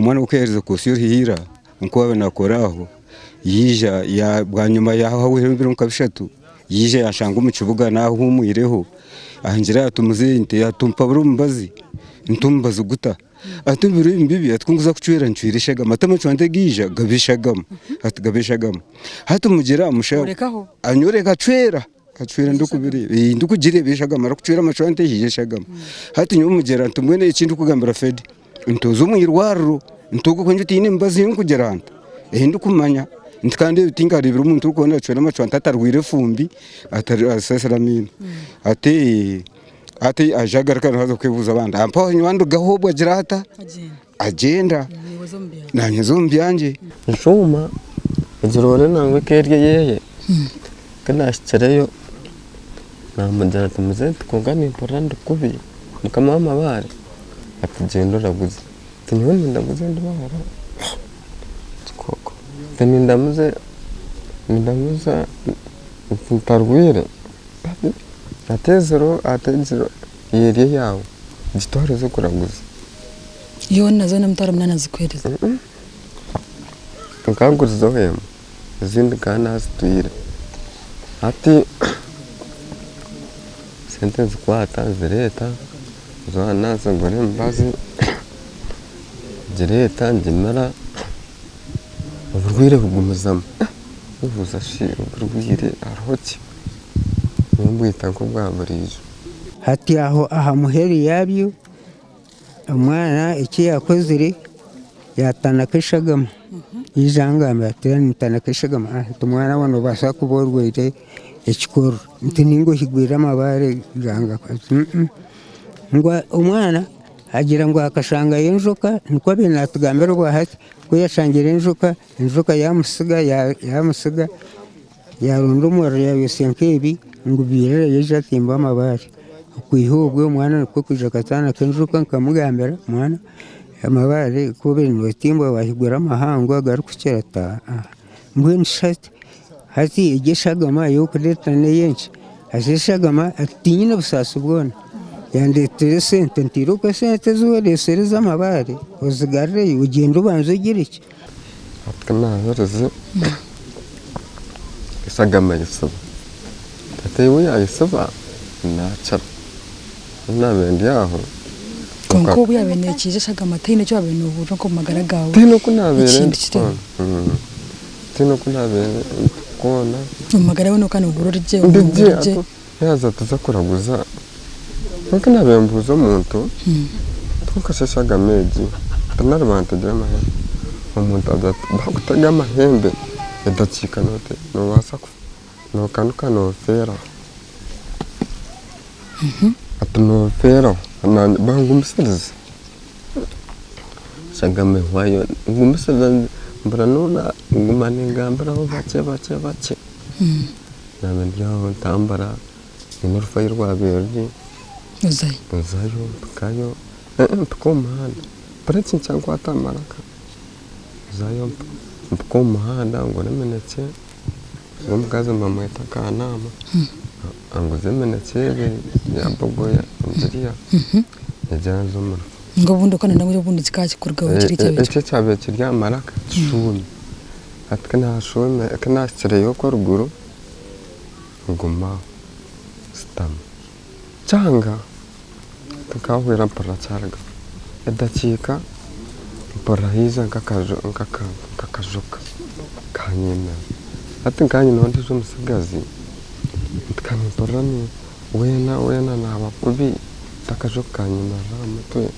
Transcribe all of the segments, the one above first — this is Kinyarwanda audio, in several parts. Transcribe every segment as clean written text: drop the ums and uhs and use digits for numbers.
umwana ukereza kosiyo hira nko nakoraho yija ya bwanyuma yaho wihembera nkabishatu yije yashanga mu kibuga naho humuyireho ahangira atumuze inte yatumpa burumbazi ntumbaza guta atumbira imbibi atwunguza kucwera ncwirishaga matama cwande gija gabishagamo atugabishagamo hatumugera amushaho anyoreka cwera kacwera ndukubiri ndukugire bishagamo arakucwera amacwande yishagamo hati nyumugera ntumwene ikindi kugambira Fed ntozo mwirwaro ntugo kwenjuti nimbazi nkugeranta ndukumanya ndikande utingari biri umuntu ukona cwera amacwande atarwire fumbi atarasesaramina ate ajagarika hazo kwibuza abandi ampa nywando gahobwa girata agenda nanye zombyanje nshuma ijorore nangwe kerye yeye kana shireyo namujara tumuze tukungani porando kubi mukama amabare atugendo raguze tinyoni ndaguze ndabara koko tani ndamuze ntarwire atezero yeriye yawo gitore zo kuraguza yo nazo namutara mnana zikwereza nkangurizo hema izindi kana zitwire ati sentence kwata zireta zana zangore mbazi zireta ndimara uburwire bugumuzamo uvuza shi uburwire aroki mbwita ko bwaburije hati aho ahamuheri yabyo umwana iki yakozire yatanakishagama yijangamba yatirani tanakishagama tumwana wano basa kuborwete ekikoro ntiningo higwira amabare ganga ngo umwana agira ngo akashanga yenjoka niko binatugambira rwa hati ko yashangira enjoka yamusiga yarundo umwaro yabisenkebi ngo birere yeje timba amabare kwihubwe umwana ko kuja katana kenjuka nkamugambira umwana amabare ko bintu timba bahigura amahango agarukucerata mbwe nshati hati igishagama yo kudetane yenshi ashishagama atinyina busasu bwona yandetire sente ntiruka sente zuwere sereza amabare uzigarre ugenda ubanze ugira iki atkana horeze isagama yisaba tatewe yisaba nacara nabendi aho konko buyabene kije shagama tine cyo abene uburo ko magara gawe tino kunabere tino kunabere kona umagara wono kana uburo rije yaza tuzakuraguza nko nabembuza umuntu tukashashaga meji tanarabanta drama umuntu bakutaga amahembe edacika note no wasako no kanuka no fera atuno fera na bangumsiriza shagame wayo ngumsiriza mbranona ngumane ngambara bace namendiyo tambara inurfa y'urwaberye uzayo tukayo tukomahanda paretse cyangwa atamaraka uzayo tukomahanda ngo nemenetse ngo mugaze mamweta kanama ngo zemenetse yabogoya ndiriya yajanzo mura ngo bundo kana ndamwe bundi zikaje kurgaho kiri cyabe icyo cyabe kirya maraka cumi atkana shome kana kireyo ko ruguru ngoma stam cyanga tukahwera mpora cyarga edacika mpora hiza nkakajoka kanyina ati nkanye nondi zo musigazi tukanyipora ni wena nabakubi takajoka kanyina ramutwe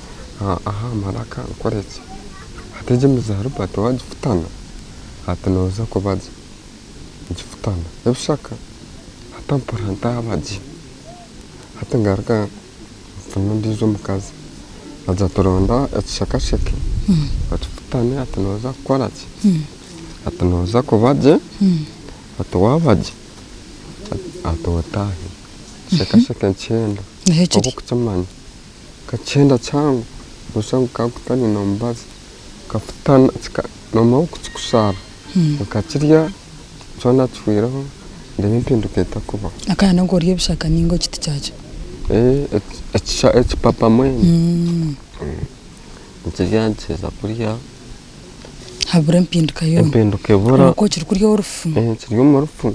aha maraka koretse hateje muzarupa twajifutana hatanoza kubaza jifutana ebshaka hatampora ntabaji hatangarga funundi zo mukazi azatoronda atshakasheke atfutane atanoza kwarachi atanoza kubaje atwabaje atotahi shakasheke nchenda nahechiri okuchamanya kachenda changu musangu kakutani nombazi kafutana noma ukukusara ukachirya chona twiraho ndemimpinduketa kuba akana ngo riye bishaka ningo kiti cyaje papa mwe nchiryancheza kuriya habura mpinduka yo impinduka ibura ko kiri kuri urufu kiri mu rufu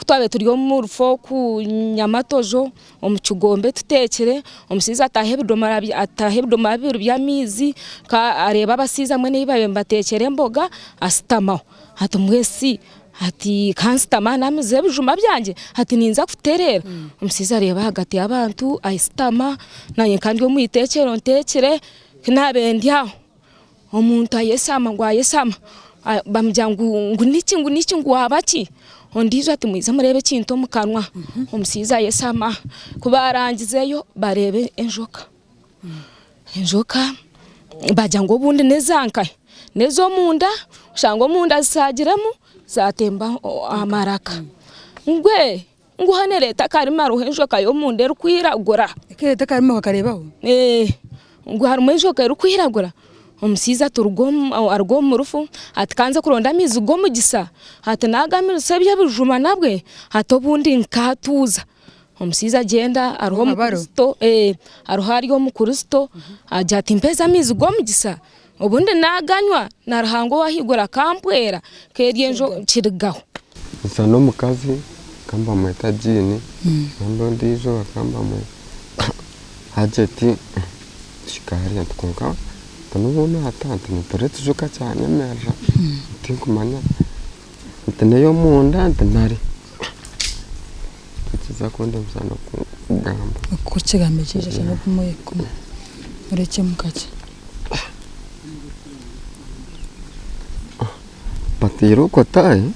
twabe turiyo mu rufo ku nyamatojo omukigombe tutekere omusiza atahebidomara bibiri by'amizi areba abasiza mwe nibaye mbatekere emboga asitamaho hati mwesi hati kansitama namize bijuma byanjye hati ninza kuterera omusiza areba hagati y'abantu ayisitama nanye kandi yo muyitekere ntekere kinabendyaho omuntu ayesama ngo ayesama bamujyangu nguniki ngwabaki ondizo ati mwiza murebe kintu omukanwa omusiza yesama kubarangizeyo barebe enjoka enjoka bajyango bundi nezanka nezo munda ushango munda zisagiramo zatemba amaraka nguhane leta karima roho enjoka yo munda rukwiragura leta karima bakarebaho nguharimo enjoka rukwiragura omusiza arugom mu rufu atikanze kuronda amizi go mu gisa hati nagamiruse by'abijuma nabwe hato bundi nkatuza omusiza agenda aruho mu Kristo aruho ariyo mu Kristo ajya ati mpeza amizi go mu gisa ubundi naganywa narahango wahigura kampwera keryenjo kirigaho isa no mukazi kamba mu etajini ndondi ijo kamba mu hajeti shikari atukunga tanubona hatante nitoretse joka cyane merja tinkumanya teneyo munda ntanari kiza konde msana kugamba kukigamije cyane kumuyeko ureke mukaje patiro kotai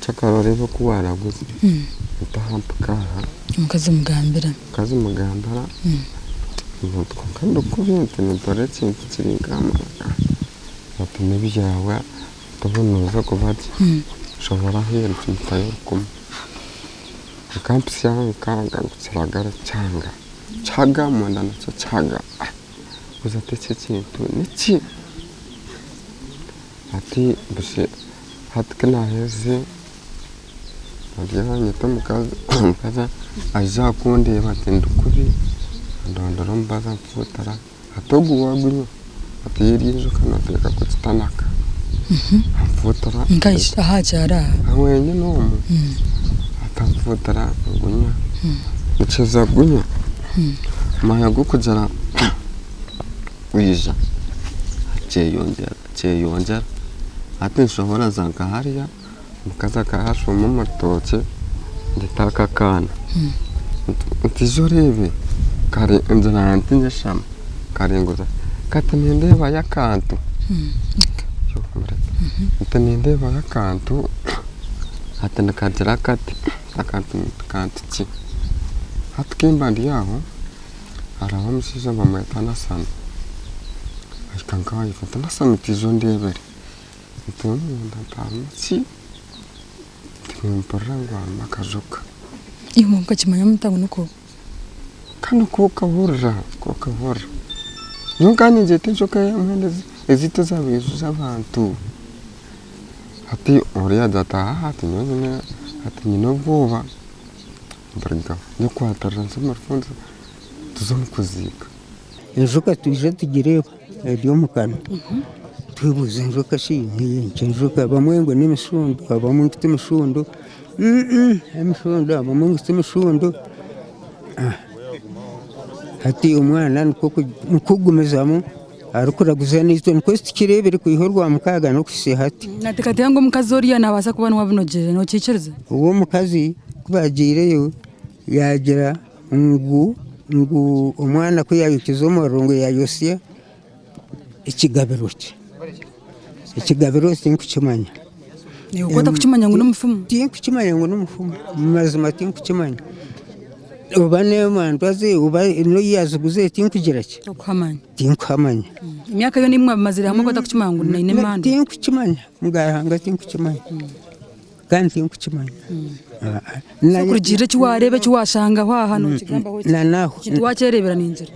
chakaroreba kuwaraguze utahampaka mukazi mugambira kandi ukubintu nitoretse ikirigama bapime byawe tubonoza kubati shobora hero tutayo kum kampsi kanga kutsiragara chaga munda nacho chaga uzatetse kintu niki ati bise hatkana heze Adiyanye mukaza aja kunde batindukubi ndondoro mbaza mfutara atogu wagunyo atiri ejo kana teka kutanaka mfutara nkaisha hajara awenye no atamfutara gunya mucheza gunya maya gukujara wija cheyonja ate shobora zanka hariya mukaza kahasho mu matoke nditaka kana utizorebe kare inzana antinye shama karengoza katanendeba yakantu utanendeba yakantu hatana kajira kati akantu kanti hatkembandi yaho araho musiza bamwetana sana ashikanka yifatana sana tizondebere ntantamsi timporangwa makajoka iyo mukakimanya mutabona uko kano kokavura nungani nzete njoka y'amende ezito zabizu z'abantu hati oriya data hati nyone hati nyino bwoba mbarga no kwatarra smartphone tuzomukuzika injoka tuje tugireba ryo mukana tubuze injoka ni injoka bamwe ngo ni mishundo bamwe ngite mishundo emishundo bamwe ngite mishundo hati umwana nukugumezamo arukuraguza n'izo nkwesti kirebere kuihorwa mukaga no kuse hati natekati yango mukazoriya nabaza kubana wabinogere no cyicereza uwo mukazi kubagireyo yagira ngu umwana ko yayikizo murongo ya Yosiya ikigabiro sinkukimanya ni uko takukimanya ngo n'umufumu tinkukimanya ngo n'umufumu mazima tinkukimanya ubane mandaze uba no yazuguze tinkugira ki tinkamanya imyaka yo nimwe amazira hamwe ko takukimanya ngo nine manda tinkukimanya mugahanga tinkukimanya kandi tinkukimanya kurugire cyo warebe cyo washanga hwa hano kigamba ho naho wacerebera n'inzira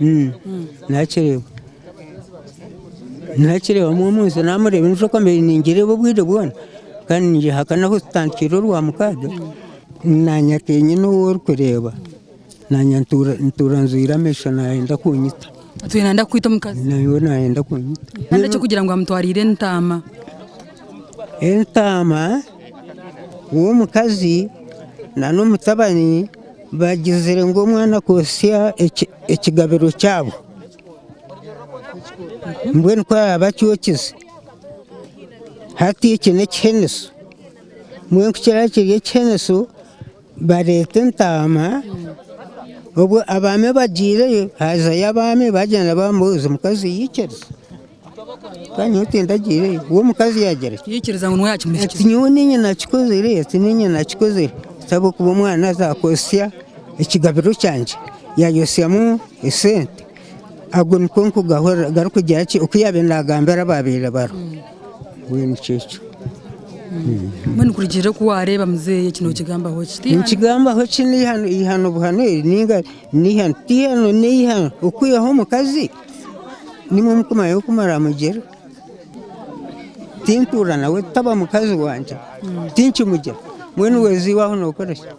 nakirewa mu munsi namurebe njoka mbere ningire bo bwire bwona kandi nje hakana ho stankiro rwa mukaga nanyakenye no kureba nanyantura nzira mesha naenda kunyita tuyenda kwita mukazi nayo nayenda kunyita nande cyo kugira ngo amutwarire ntama uwo mukazi na n'umutabani bagizire ngo umwana kosya ekigabiro cyabo mbwene ko abacyokize hati ikine cyeneso mwe kukirakiriye cyeneso barete ntama ubwo abame bagireyo haza y'abame bagenda bambuza mukazi yikereza kandi utindagireyo uwo mukazi yagera yikereza ngo yacu muri ati nyewe ninye nakikozere ati ninye nakikozere sabo kuba umwana azakosya ekigabiro cyanje yayosyamo esente agwo niko nkugahora garukugira ki ukuyabe nagambera babira baro wene cyecho mwe kurigire ko wareba muzeye kino kigamba ho kiti nkigamba ho kini ihano buhano ninga nihano ukuyeho mukazi nimwe mukuma yo kumara mugera tintura nawe taba mukazi wanje tinchi mugera mwene wezi waho nokoresha